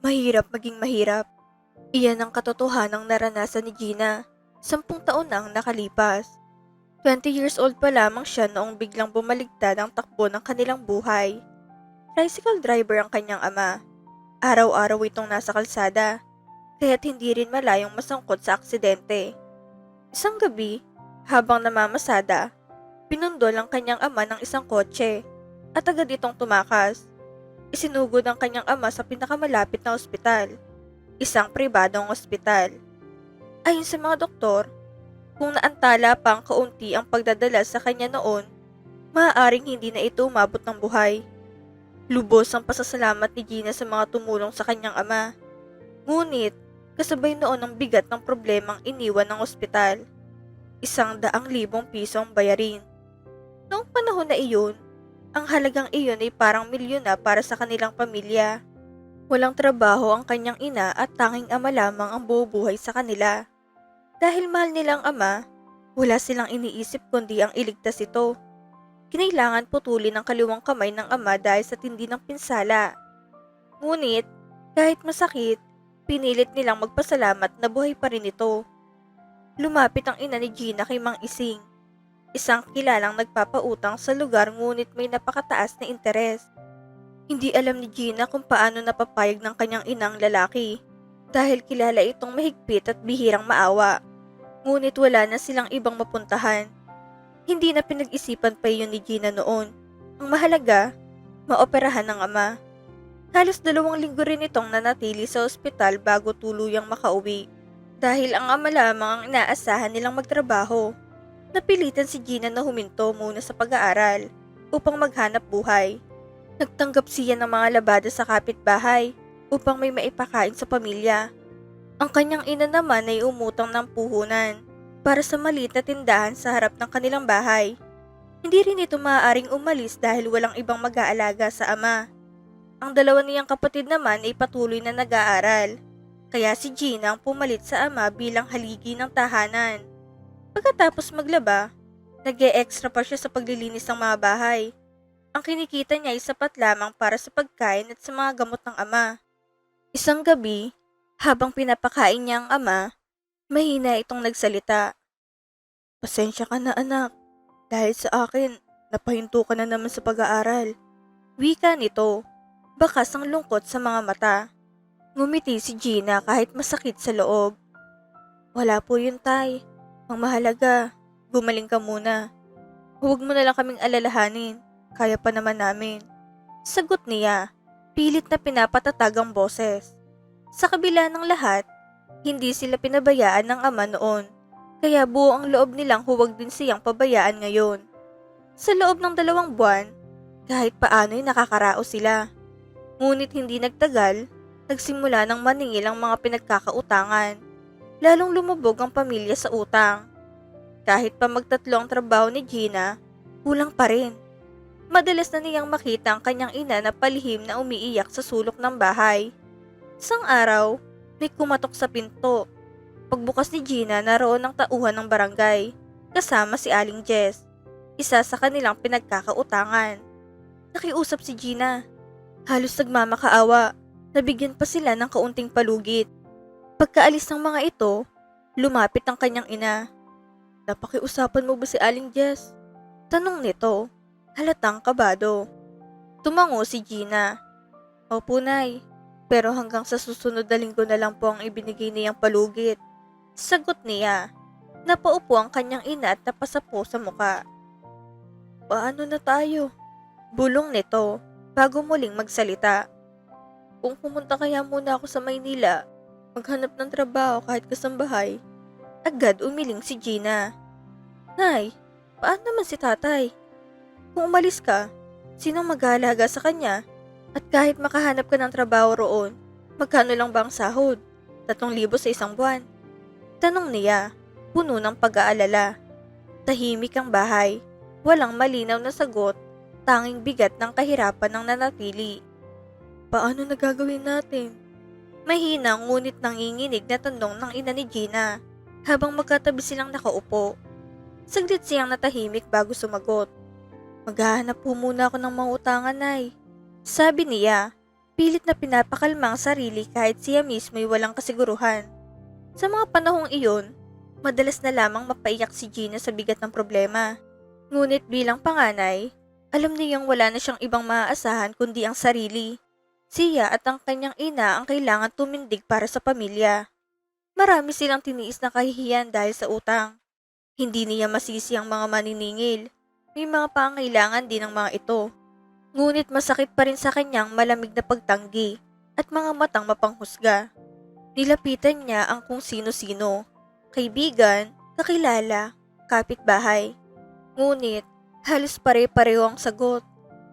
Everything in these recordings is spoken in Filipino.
Mahirap maging mahirap. Iyan ang katotohanang naranasan ni Gina. 10 taon na ang nakalipas. 20 years old pa lamang siya noong biglang bumaligtad ang takbo ng kanilang buhay. Tricycle driver ang kanyang ama. Araw-araw itong nasa kalsada, kaya't hindi rin malayong masangkot sa aksidente. Isang gabi, habang namamasada, pinundol ang kanyang ama ng isang kotse at agad itong tumakas. Isinugod ang kanyang ama sa pinakamalapit na ospital, isang pribadong ospital. Ayon sa mga doktor, kung naantala pang kaunti ang pagdadala sa kanya noon, maaaring hindi na ito umabot ng buhay. Lubos ang pasasalamat ni Gina sa mga tumulong sa kanyang ama. Ngunit, kasabay noon ang bigat ng problemang iniwan ng ospital. 100,000 piso ang bayarin. Noong panahon na iyon, ang halagang iyon ay parang milyon na para sa kanilang pamilya. Walang trabaho ang kanyang ina at tanging ama lamang ang bubuhay sa kanila. Dahil mahal nilang ama, wala silang iniisip kundi ang iligtas ito. Kinailangan putulin ang kaliwang kamay ng ama dahil sa tindi ng pinsala. Ngunit, kahit masakit, pinilit nilang magpasalamat na buhay pa rin ito. Lumapit ang ina ni Gina kay Mang Ising, isang kilalang nagpapautang sa lugar ngunit may napakataas na interes. Hindi alam ni Gina kung paano napapayag ng kanyang inang lalaki dahil kilala itong mahigpit at bihirang maawa. Ngunit wala na silang ibang mapuntahan. Hindi na pinag-isipan pa iyon ni Gina noon. Ang mahalaga, maoperahan ng ama. Halos 2 linggo rin itong nanatili sa ospital bago tuluyang makauwi. Dahil ang ama lamang ang inaasahan nilang magtrabaho. Napilitan si Gina na huminto muna sa pag-aaral upang maghanap buhay. Nagtanggap siya ng mga labada sa kapitbahay upang may maipakain sa pamilya. Ang kanyang ina naman ay umutang ng puhunan para sa maliit na tindahan sa harap ng kanilang bahay. Hindi rin ito maaaring umalis dahil walang ibang mag-aalaga sa ama. Ang 2 niyang kapatid naman ay patuloy na nag-aaral, kaya si Gina ang pumalit sa ama bilang haligi ng tahanan. Pagkatapos maglaba, nag-e-extra pa siya sa paglilinis ng mga bahay. Ang kinikita niya ay sapat lamang para sa pagkain at sa mga gamot ng ama. Isang gabi, habang pinapakain niya ang ama, mahina itong nagsalita. "Pasensya ka na anak, dahil sa akin, napahinto ka na naman sa pag-aaral." Wika nito, bakas ang lungkot sa mga mata. Ngumiti si Gina kahit masakit sa loob. "Wala po yun, tay. Ang mahalaga, gumaling ka muna. Huwag mo na lang kaming alalahanin, kaya pa naman namin." Sagot niya, pilit na pinapatatag ang boses. Sa kabila ng lahat, hindi sila pinabayaan ng ama noon, kaya buo ang loob nilang huwag din siyang pabayaan ngayon. Sa loob ng 2 buwan, kahit paano'y nakakaraos sila. Ngunit hindi nagtagal, nagsimula ng maningil ang mga pinagkakautangan. Lalong lumubog ang pamilya sa utang. Kahit pa magtatlo ang trabaho ni Gina, kulang pa rin. Madalas na niyang makita ang kanyang ina na palihim na umiiyak sa sulok ng bahay. Isang araw, may kumatok sa pinto. Pagbukas ni Gina, naroon ang tauhan ng barangay, kasama si Aling Jess, isa sa kanilang pinagkakautangan. Nakiusap si Gina. Halos nagmamakaawa, nabigyan pa sila ng kaunting palugit. Pagkaalis ng mga ito, lumapit ang kanyang ina. "Napakiusapan mo ba si Aling Jess?" Tanong nito, halatang kabado. Tumango si Gina. "Opo, Nay. Pero hanggang sa susunod na linggo na lang po ang ibinigay niyang palugit." Sagot niya. Napaupo ang kanyang ina at napasapo sa muka. "Paano na tayo?" Bulong nito bago muling magsalita. "Kung pumunta kaya muna ako sa Maynila, maghanap ng trabaho kahit kasambahay." Agad umiling si Gina. "Nay, paano naman si tatay? Kung umalis ka, sinong mag-aalaga sa kanya? At kahit makahanap ka ng trabaho roon, magkano lang ba ang sahod? 3,000 sa isang buwan?" Tanong niya, puno ng pag-aalala. Tahimik ang bahay, walang malinaw na sagot, tanging bigat ng kahirapan ng nanatili. "Paano na gagawin natin?" Mahina ngunit nanginginig na tanong ng ina ni Gina habang magkatabi silang nakaupo. Saglit siyang natahimik bago sumagot. "Maghahanap po muna ako ng mga utangan, Nay." Sabi niya, Pilit na pinapakalma ang sarili kahit siya mismo'y walang kasiguruhan. Sa mga panahong iyon, madalas na lamang mapaiyak si Gina sa bigat ng problema. Ngunit bilang panganay, alam niyang wala na siyang ibang maaasahan kundi ang sarili. Siya at ang kanyang ina ang kailangan tumindig para sa pamilya. Marami silang tiniis na kahihiyan dahil sa utang. Hindi niya masisi ang mga maniningil. May mga pangailangan din ng mga ito. Ngunit masakit pa rin sa kanyang malamig na pagtanggi at mga matang mapanghusga. Nilapitan niya ang kung sino-sino. Kaibigan, kakilala, kapitbahay. Ngunit halos pare-pareho ang sagot.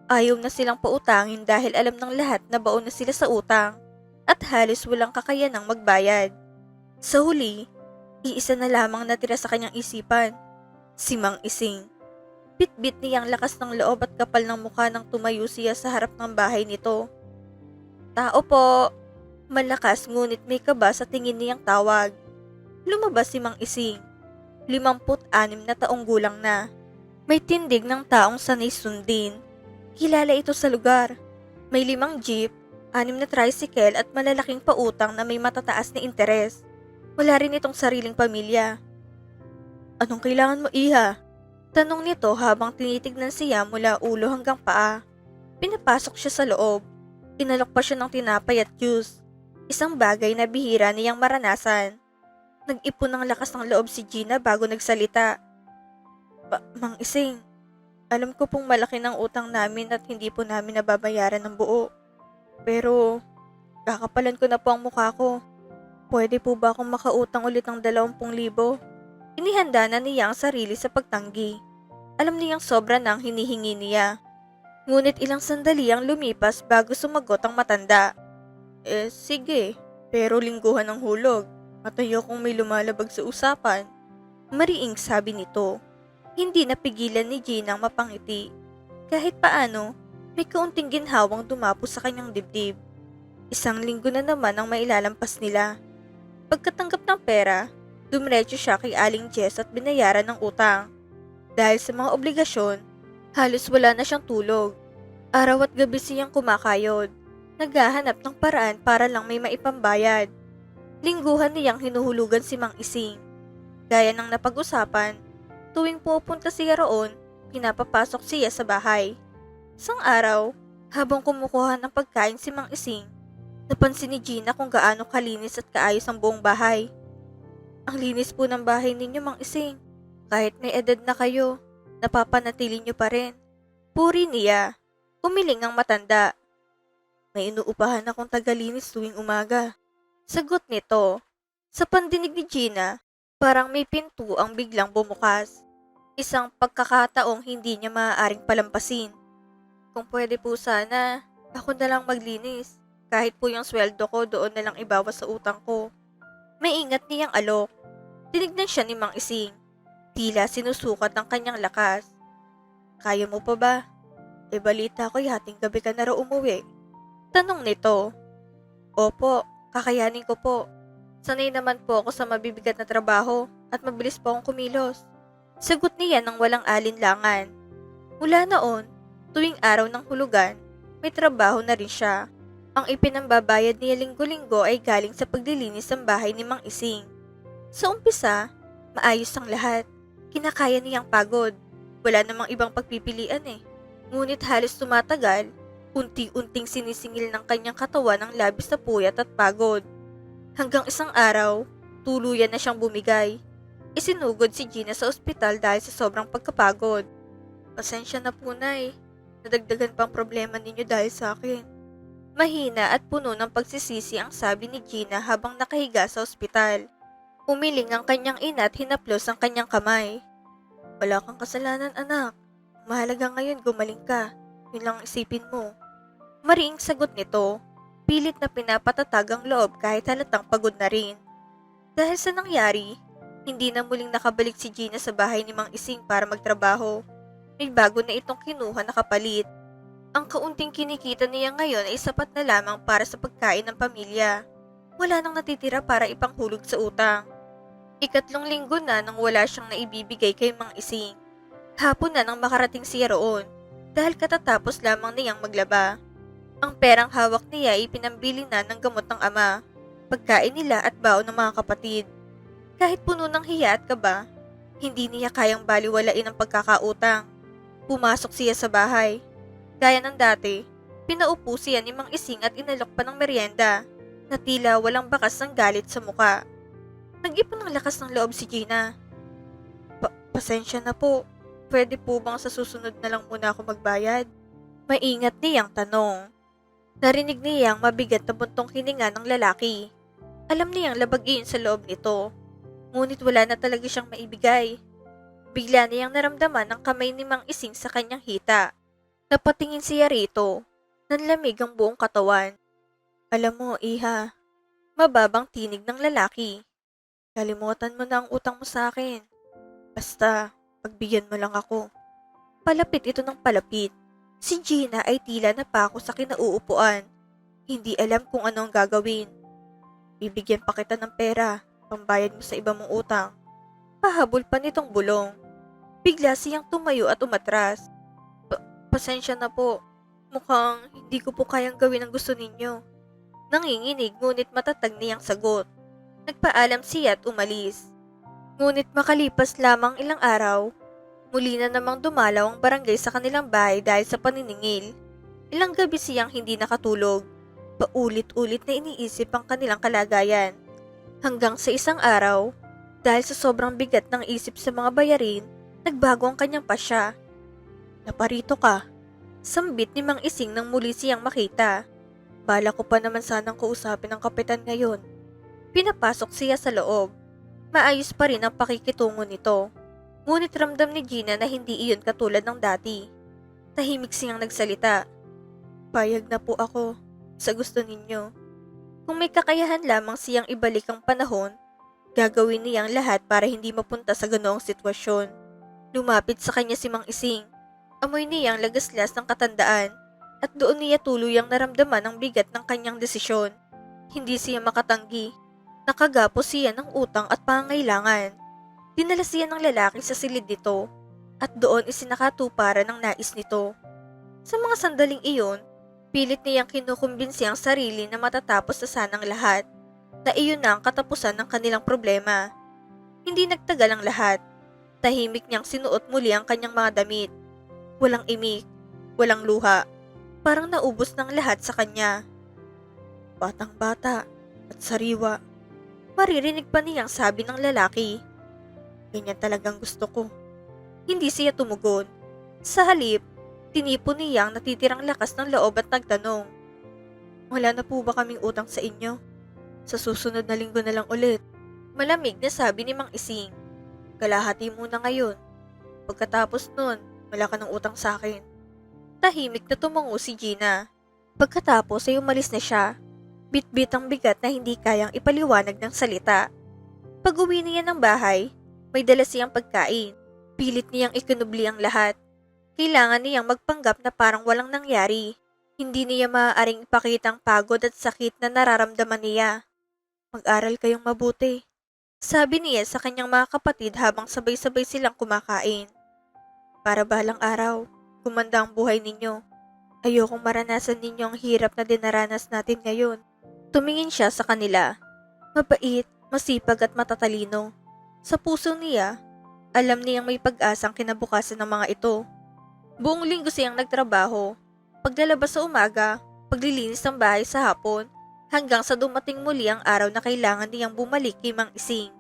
Ayaw na silang pautangin dahil alam ng lahat na baon na sila sa utang at halos walang kakayanang magbayad. Sa huli, iisa na lamang natira sa kanyang isipan, si Mang Ising. Bit-bit niyang lakas ng loob at kapal ng mukha nang tumayo siya sa harap ng bahay nito. Tao po! Malakas ngunit may kaba sa tingin niyang tawag. Lumabas si Mang Ising, 56 na taong gulang na. May tindig ng taong sanay sundin. Kilala ito sa lugar. May 5 jeep, 6 na tricycle at malalaking pautang na may matataas na interes. Wala rin itong sariling pamilya. Anong kailangan mo, iha? Tanong nito habang tinitignan siya mula ulo hanggang paa. Pinapasok siya sa loob. Inalok pa siya ng tinapay at juice. Isang bagay na bihira niyang maranasan. Nag-ipon ng lakas ng loob si Gina bago nagsalita. Mang Ising, alam ko pong malaki ng utang namin at hindi po namin nababayaran ng buo. Pero, kakapalan ko na po ang mukha ko. Pwede po ba akong makautang ulit ng 20,000? Inihanda na niya ang sarili sa pagtanggi. Alam niyang sobra na ang hinihingi niya. Ngunit ilang sandali ang lumipas bago sumagot ang matanda. Sige, pero lingguhan ang hulog. Matayo kung may lumalabag sa usapan. Mariing sabi nito. Hindi napigilan ni Gina ang mapangiti. Kahit paano, may kaunting ginhawang dumapo sa kanyang dibdib. Isang linggo na naman ang mailalampas nila. Pagkatanggap ng pera, dumiretso siya kay Aling Jess at binayaran ng utang. Dahil sa mga obligasyon, halos wala na siyang tulog. Araw at gabi siyang kumakayod. Naghahanap ng paraan para lang may maipambayad. Lingguhan niyang hinuhulugan si Mang Ising. Gaya ng napag-usapan, tuwing pupunta siya roon, pinapapasok siya sa bahay. Isang araw, habang kumukuha ng pagkain si Mang Ising, napansin ni Gina kung gaano kalinis at kaayos ang buong bahay. Ang linis po ng bahay ninyo, Mang Ising. Kahit may edad na kayo, napapanatili niyo pa rin. Puri niya. Umiling ang matanda. May inuupahan akong tagalinis tuwing umaga. Sagot nito. Sa pandinig ni Gina, parang may pinto ang biglang bumukas. Isang pagkakataong hindi niya maaaring palampasin. Kung pwede po sana, ako na lang maglinis. Kahit po yung sweldo ko doon na lang ibawas sa utang ko. May ingat niyang alok. Tinignan siya ni Mang Ising. Tila sinusukat ang kanyang lakas. Kaya mo pa ba? Balita ko hating gabi ka na raw umuwi. Tanong nito. Opo, kakayanin ko po. Sanay naman po ako sa mabibigat na trabaho at mabilis po akong kumilos. Sagot niya ng walang alinlangan. Mula noon, tuwing araw ng hulugan, may trabaho na rin siya. Ang ipinambabayad niya linggo-linggo ay galing sa paglilinis ng bahay ni Mang Ising. Sa umpisa, maayos ang lahat. Kinakaya niyang pagod. Wala namang ibang pagpipilian Ngunit halos tumatagal, unti-unting sinisingil ng kanyang katawan ang labis na puyat at pagod. Hanggang isang araw, tuluyan na siyang bumigay. Isinugod si Gina sa ospital dahil sa sobrang pagkapagod. Pasensya na po, Nay. Nadagdagan pang problema ninyo dahil sa akin. Mahina at puno ng pagsisisi ang sabi ni Gina habang nakahiga sa ospital. Umiling ang kanyang ina at hinaplos ang kanyang kamay. Wala kang kasalanan, anak. Mahalaga ngayon gumaling ka. Yun lang isipin mo. Mariing sagot nito. Pilit na pinapatatag ang loob kahit halatang pagod na rin. Dahil sa nangyari, hindi na muling nakabalik si Gina sa bahay ni Mang Ising para magtrabaho. May bago na itong kinuha na kapalit. Ang kaunting kinikita niya ngayon ay sapat na lamang para sa pagkain ng pamilya. Wala nang natitira para ipanghulog sa utang. 3 linggo na nang wala siyang naibibigay kay Mang Ising. Hapon na nang makarating siya roon dahil katatapos lamang niyang maglaba. Ang perang hawak niya ay pinambili na ng gamot ng ama, pagkain nila at baon ng mga kapatid. Kahit puno ng hiya at kaba, hindi niya kayang baliwalain ang pagkakautang. Pumasok siya sa bahay. Gaya ng dati, pinaupo siya ni Mang Ising at inalok pa ng merienda na tila walang bakas ng galit sa muka. Nag-ipon ng lakas ng loob si Gina. Pasensya na po. Pwede po bang sa susunod na lang muna ako magbayad? Maingat niyang tanong. Narinig niyang mabigat na buntong hininga ng lalaki. Alam niyang labag iyon sa loob nito. Ngunit wala na talaga siyang maibigay. Bigla niyang naramdaman ang kamay ni Mang Ising sa kanyang hita. Napatingin siya rito. Nanlamig ang buong katawan. Alam mo, Iha, mababang tinig ng lalaki. Kalimutan mo na ang utang mo sa akin. Basta, pagbigyan mo lang ako. Palapit ito ng palapit. Si Gina ay tila napako sa kinauupuan. Hindi alam kung ano ang gagawin. Bibigyan pa kita ng pera, pambayad mo sa iba mong utang. Pahabol pa nitong bulong. Bigla siyang tumayo at umatras. Pasensya na po. Mukhang hindi ko po kayang gawin ang gusto ninyo. Nanginginig ngunit matatag niyang sagot. Nagpaalam siya at umalis. Ngunit makalipas lamang ilang araw, muli na namang dumalaw ang barangay sa kanilang bahay dahil sa paniningil. Ilang gabi siyang hindi nakatulog. Paulit-ulit na iniisip ang kanilang kalagayan. Hanggang sa isang araw, dahil sa sobrang bigat ng isip sa mga bayarin, nagbago ang kanyang pasya. Naparito ka. Sambit ni Mang Ising nang muli siyang makita. Bala ko pa naman sanang kausapin ang kapitan ngayon. Pinapasok siya sa loob. Maayos pa rin ang pakikitungo nito. Ngunit ramdam ni Gina na hindi iyon katulad ng dati. Tahimik siyang nagsalita. Payag na po ako sa gusto ninyo. Kung may kakayahan lamang siyang ibalik ang panahon, gagawin niyang lahat para hindi mapunta sa ganoong sitwasyon. Lumapit sa kanya si Mang Ising. Amoy niyang lagaslas ng katandaan at doon niya tuluyang naramdaman ang bigat ng kanyang desisyon. Hindi siya makatanggi. Nakagapos siya ng utang at pangangailangan. Dinala siya ng lalaki sa silid nito at doon isinakatuparan ng nais nito. Sa mga sandaling iyon, pilit niyang kinukumbinsi ang sarili na matatapos na sanang lahat, na iyon na ang katapusan ng kanilang problema. Hindi nagtagal ang lahat. Tahimik niyang sinuot muli ang kanyang mga damit. Walang imik, walang luha. Parang naubos ng lahat sa kanya. Batang-bata at sariwa. Maririnig pa niyang sabi ng lalaki. Ganyan talagang gusto ko. Hindi siya tumugon. Sa halip, tinipon niya ang natitirang lakas ng loob at nagtanong. Wala na po ba kaming utang sa inyo? Sa susunod na linggo na lang ulit. Malamig na sabi ni Mang Ising. Kalahati muna ngayon. Pagkatapos nun, wala ka ng utang sa akin. Tahimik na tumango si Gina. Pagkatapos ay umalis na siya. Bit-bit ang bigat na hindi kayang ipaliwanag ng salita. Pag-uwi niya ng bahay, may dala siyang pagkain. Pilit niyang ikinubli ang lahat. Kailangan niyang magpanggap na parang walang nangyari. Hindi niya maaaring ipakita ang pagod at sakit na nararamdaman niya. Mag-aral kayong mabuti. Sabi niya sa kanyang mga kapatid habang sabay-sabay silang kumakain. Para balang araw, gumanda ang buhay ninyo. Ayokong maranasan ninyo ang hirap na dinaranas natin ngayon. Tumingin siya sa kanila. Mabait, masipag at matatalino. Sa puso niya, alam niyang may pag-asang kinabukasan ng mga ito. Buong linggo siyang nagtrabaho. Paglalabas sa umaga, paglilinis ng bahay sa hapon, hanggang sa dumating muli ang araw na kailangan niyang bumalik kay Mang Ising.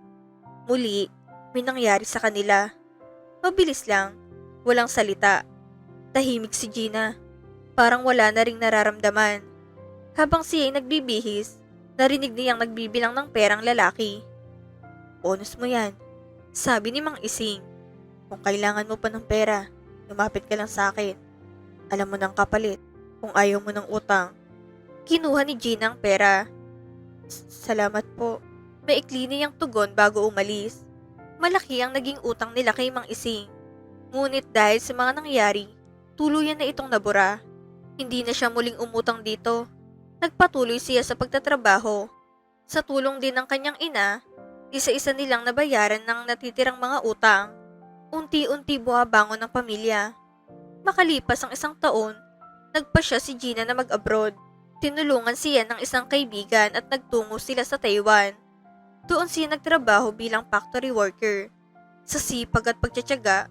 Muli, may nangyari sa kanila. Mabilis lang, walang salita. Tahimik si Gina. Parang wala na ring nararamdaman. Habang siya ay nagbibihis, narinig niyang nagbibilang ng perang lalaki. Bonus mo yan, sabi ni Mang Ising. Kung kailangan mo pa ng pera, lumapit ka lang sa akin. Alam mo ng kapalit, kung ayaw mo ng utang. Kinuha ni Gina ang pera. Salamat po. Maikli niyang tugon bago umalis. Malaki ang naging utang nila kay Mang Ising. Ngunit dahil sa mga nangyari, tuluyan na itong nabura. Hindi na siya muling umutang dito. Nagpatuloy siya sa pagtatrabaho. Sa tulong din ng kanyang ina, isa-isa nilang nabayaran ng natitirang mga utang. Unti-unti bumabangon ang pamilya. Makalipas ang isang taon, Nagpasya si Gina na mag-abroad. Tinulungan siya ng isang kaibigan at nagtungo sila sa Taiwan. Doon siya nagtrabaho bilang factory worker. Sa sipag at pagtsatsaga,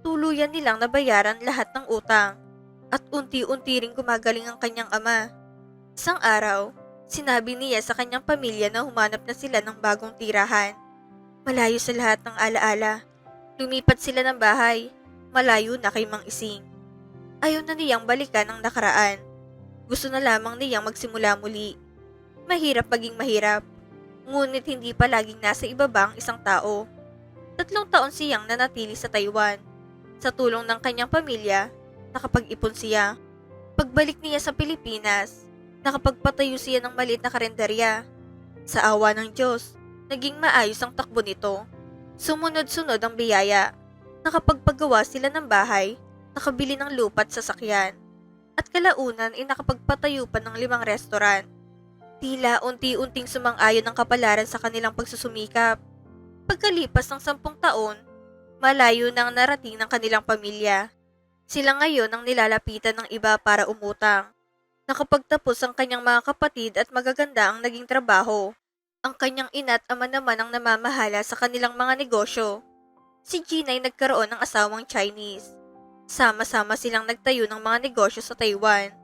tuluyan nilang nabayaran lahat ng utang at unti-unti ring gumagaling ang kanyang ama. Isang araw, sinabi niya sa kanyang pamilya na humanap na sila ng bagong tirahan. Malayo sa lahat ng alaala. Lumipat sila ng bahay, malayo na kay Mang Ising. Ayaw na niyang balikan ang nakaraan. Gusto na lamang niyang magsimula muli. Mahirap maging mahirap, ngunit hindi palaging nasa ibaba ang isang tao. 3 taon siyang nanatili sa Taiwan. Sa tulong ng kanyang pamilya, nakapag-ipon siya. Pagbalik niya sa Pilipinas, nakapagpatayo siya ng maliit na karenderya. Sa awa ng Diyos, naging maayos ang takbo nito. Sumunod-sunod ang biyaya. Nakapagpagawa sila ng bahay, nakabili ng lupa at sasakyan. At kalaunan ay nakapagpatayo pa ng 5 restaurant. Tila unti-unting sumang-ayon ang kapalaran sa kanilang pagsusumikap. Pagkalipas ng 10 taon, malayo na ang narating ng kanilang pamilya. Sila ngayon ang nilalapitan ng iba para umutang. Nakapagtapos ang kanyang mga kapatid at magaganda ang naging trabaho. Ang kanyang ina at ama naman ang namamahala sa kanilang mga negosyo. Si Gina ay nagkaroon ng asawang Chinese. Sama-sama silang nagtayo ng mga negosyo sa Taiwan.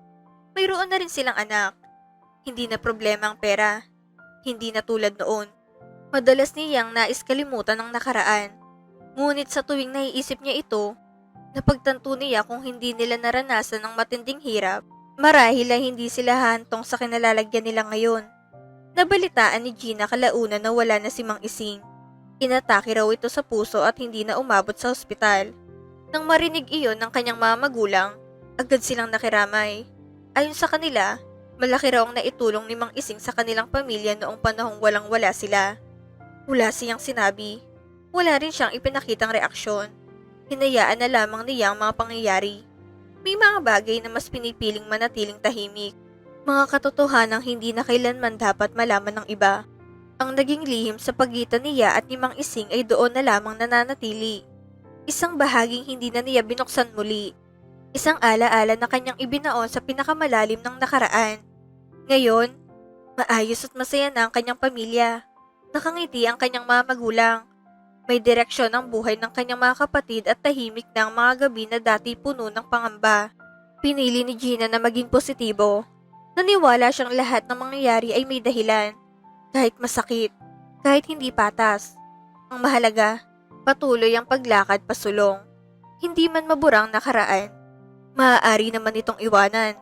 Mayroon na rin silang anak. Hindi na problema ang pera. Hindi na tulad noon. Madalas niyang nais kalimutan ang nakaraan. Ngunit sa tuwing naiisip niya ito, napagtanto niya kung hindi nila naranasan ng matinding hirap, marahil ay hindi sila hantong sa kinalalagyan nila ngayon. Nabalitaan ni Gina kalaunan na wala na si Mang Ising. Inatake raw ito sa puso at hindi na umabot sa ospital. Nang marinig iyon ng kanyang mga magulang, agad silang nakiramay. Ayon sa kanila, malaki raw ang naitulong ni Mang Ising sa kanilang pamilya noong panahong walang-wala sila. Wala siyang sinabi. Wala rin siyang ipinakitang reaksyon. Hinayaan na lamang niya ang mga pangyayari. May mga bagay na mas pinipiling manatiling tahimik. Mga katotohanang hindi na kailanman dapat malaman ng iba. Ang naging lihim sa pagitan niya at ni Mang Ising ay doon na lamang nananatili. Isang bahaging hindi na niya binuksan muli. Isang alaala na kanyang ibinaon sa pinakamalalim ng nakaraan. Ngayon, maayos at masaya na ang kanyang pamilya. Nakangiti ang kanyang mga magulang. May direksyon ang buhay ng kanyang mga kapatid at tahimik na ang mga gabi na dati puno ng pangamba. Pinili ni Gina na maging positibo. Naniwala siyang lahat ng mangyayari ay may dahilan. Kahit masakit, kahit hindi patas. Ang mahalaga, patuloy ang paglakad pasulong. Hindi man maburang nakaraan, maaari naman itong iwanan.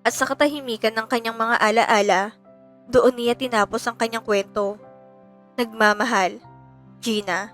At sa katahimikan ng kanyang mga alaala, doon niya tinapos ang kanyang kwento. Nagmamahal, Gina.